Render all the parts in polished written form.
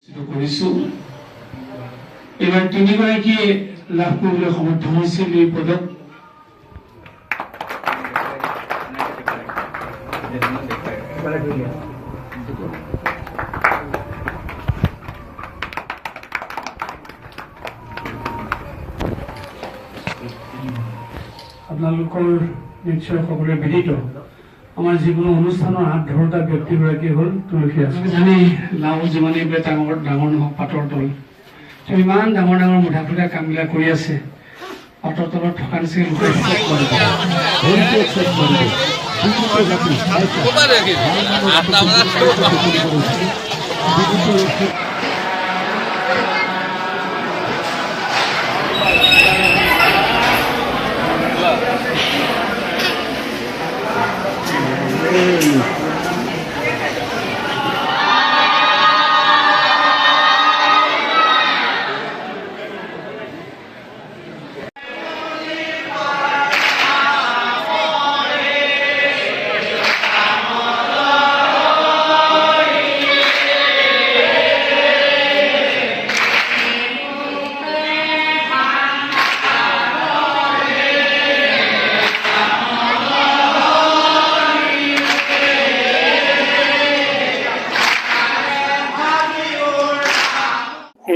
এবাৰ তিনিগৰাকীয়ে লাভ কৰিবলৈ সমৰ্থ হৈছিল এই পদক। আপোনালোকৰ নিশ্চয় সকলোৱে বিদিত আমাৰ যিকোনো অনুষ্ঠানৰ হাত ধৰোতা ব্যক্তিগৰাকী হ'ল তুলসী দাস। জানেই লাও যিমানেই বোলে ডাঙৰ ডাঙৰ নহওক পাতৰ তল, তেওঁ ইমান ডাঙৰ ডাঙৰ মুঠা ফুটা কামবিলাক কৰি আছে। পাতৰ তলত থকা নিচিনা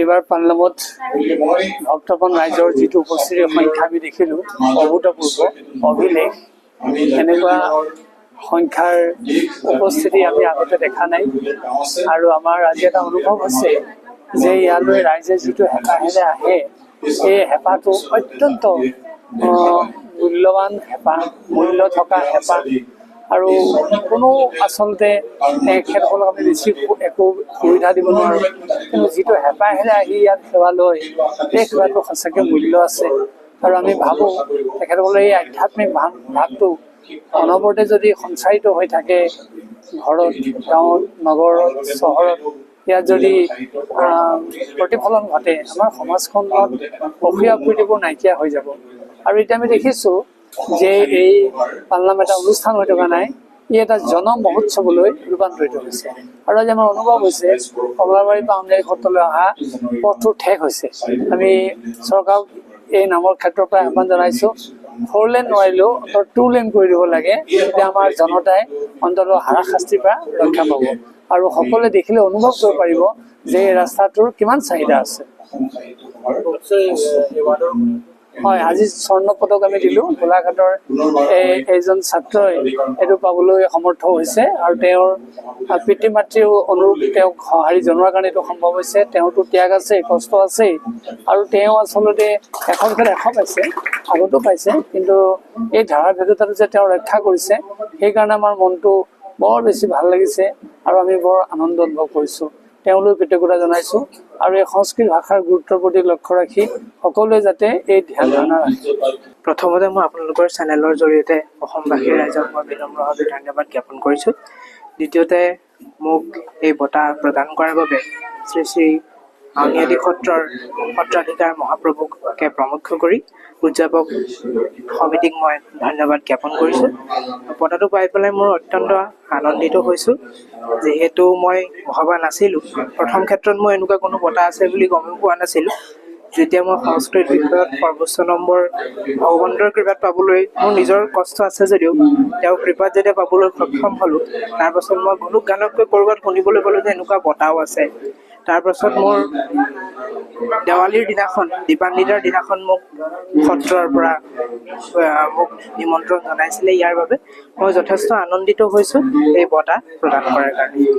এইবাৰ পাল্লামত ভক্তগণ ৰাইজৰ যিটো উপস্থিতিৰ সংখ্যা আমি দেখিলোঁ অভূতপূৰ্ব অভিলেখ। এনেকুৱা সংখ্যাৰ উপস্থিতি আমি আগতে দেখা নাই। আৰু আমাৰ আজি এটা অনুভৱ হৈছে যে ইয়ালৈ ৰাইজে যিটো হেঁপাহেৰে আহে, এই হেঁপাহটো অত্যন্ত মূল্যৱান হেঁপাহ, মূল্য থকা হেঁপাহ। আৰু কোনো আচলতে তেখেতসকলক আমি বেছি একো সুবিধা দিব নোৱাৰোঁ, কিন্তু যিটো হেঁপাহেৰে আহি ইয়াত সেৱা লয়, সেই সেৱাটো সঁচাকৈ মূল্য আছে। আৰু আমি ভাবোঁ তেখেতসকলৰ এই আধ্যাত্মিক ভাৱটো অনবৰতে যদি সঞ্চাৰিত হৈ থাকে ঘৰত, গাঁৱত, নগৰত, চহৰত, ইয়াত যদি প্ৰতিফলন ঘটে, আমাৰ সমাজখনত অসূয়া প্ৰীতিবোৰ নাইকিয়া হৈ যাব। আৰু এতিয়া আমি দেখিছোঁ যে এই পালনাম এটা অনুষ্ঠান হৈ থকা নাই, ই এটা জন মহোৎসৱলৈ ৰূপান্তৰিত হৈছে। আৰু আজি আমাৰ অনুভৱ হৈছে কমলাবাৰীৰ পৰা আমদানি সত্ৰলৈ অহা পথটো ঠেক হৈছে। আমি চৰকাৰক এই নামৰ ক্ষেত্ৰৰ পৰা আহ্বান জনাইছোঁ, 4 লেন নোৱাৰিলেও অন্তত 2 লেন কৰি দিব লাগে। তেতিয়া আমাৰ জনতাই অন্ততঃ হাৰাশাস্তিৰ পৰা ৰক্ষা পাব আৰু সকলোৱে দেখিলে অনুভৱ কৰিব পাৰিব যে এই ৰাস্তাটোৰ কিমান চাহিদা আছে। হয়, আজি স্বৰ্ণ পদক আমি দিলোঁ। গোলাঘাটৰ এইজন ছাত্ৰই এইটো পাবলৈ সমৰ্থ হৈছে আৰু তেওঁৰ পিতৃ মাতৃও অনুৰূপ তেওঁক সঁহাৰি জনোৱাৰ কাৰণে এইটো সম্ভৱ হৈছে। তেওঁতো ত্যাগ আছে, কষ্ট আছেই, আৰু তেওঁ আচলতে এখন ভিতৰত 100 পাইছে, আগতো পাইছে, কিন্তু এই ধাৰাবাহিকতাটো যে তেওঁ ৰক্ষা কৰিছে, সেইকাৰণে আমাৰ মনটো বৰ বেছি ভাল লাগিছে আৰু আমি বৰ আনন্দ অনুভৱ কৰিছোঁ। তেওঁলৈ কৃতজ্ঞতা জনাইছোঁ আৰু এই সংস্কৃত ভাষাৰ গুৰুত্বৰ প্ৰতি লক্ষ্য ৰাখি সকলোৱে যাতে এই ধ্যান ধাৰণা ৰাখে। প্ৰথমতে মই আপোনালোকৰ চেনেলৰ জৰিয়তে অসমবাসীৰ ৰাইজক মই বিনম্ৰভাৱে ধন্যবাদ জ্ঞাপন কৰিছোঁ। দ্বিতীয়তে মোক এই বঁটা প্ৰদান কৰাৰ বাবে শ্ৰী শ্ৰী আউনীআটী সত্ৰৰ সত্ৰাধিকাৰ মহাপ্ৰভুকে প্ৰমুখ্য কৰি উদযাপক সমিতিক মই ধন্যবাদ জ্ঞাপন কৰিছোঁ। বঁটাটো পাই পেলাই মোৰ অত্যন্ত আনন্দিত হৈছোঁ, যিহেতু মই ভবা নাছিলোঁ। প্ৰথম ক্ষেত্ৰত মই এনেকুৱা কোনো বঁটা আছে বুলি গমেই পোৱা নাছিলোঁ। যেতিয়া মই সংস্কৃত বিষয়ত সৰ্বোচ্চ নম্বৰ ভগৱন্তৰ কৃপাত পাবলৈ মোৰ নিজৰ কষ্ট আছে যদিও তেওঁৰ কৃপাত যেতিয়া পাবলৈ সক্ষম হ'লোঁ, তাৰপাছত মই গুণুক গানতকৈ ক'ৰবাত শুনিবলৈ পালোঁ যে এনেকুৱা বঁটাও আছে। তাৰপাছত মোৰ দেৱালীৰ দিনাখন, দীপান্বিতাৰ দিনাখন মোক সত্ৰৰ পৰা মোক নিমন্ত্ৰণ জনাইছিলে। ইয়াৰ বাবে মই যথেষ্ট আনন্দিত হৈছোঁ এই বঁটা প্ৰদান কৰাৰ কাৰণে।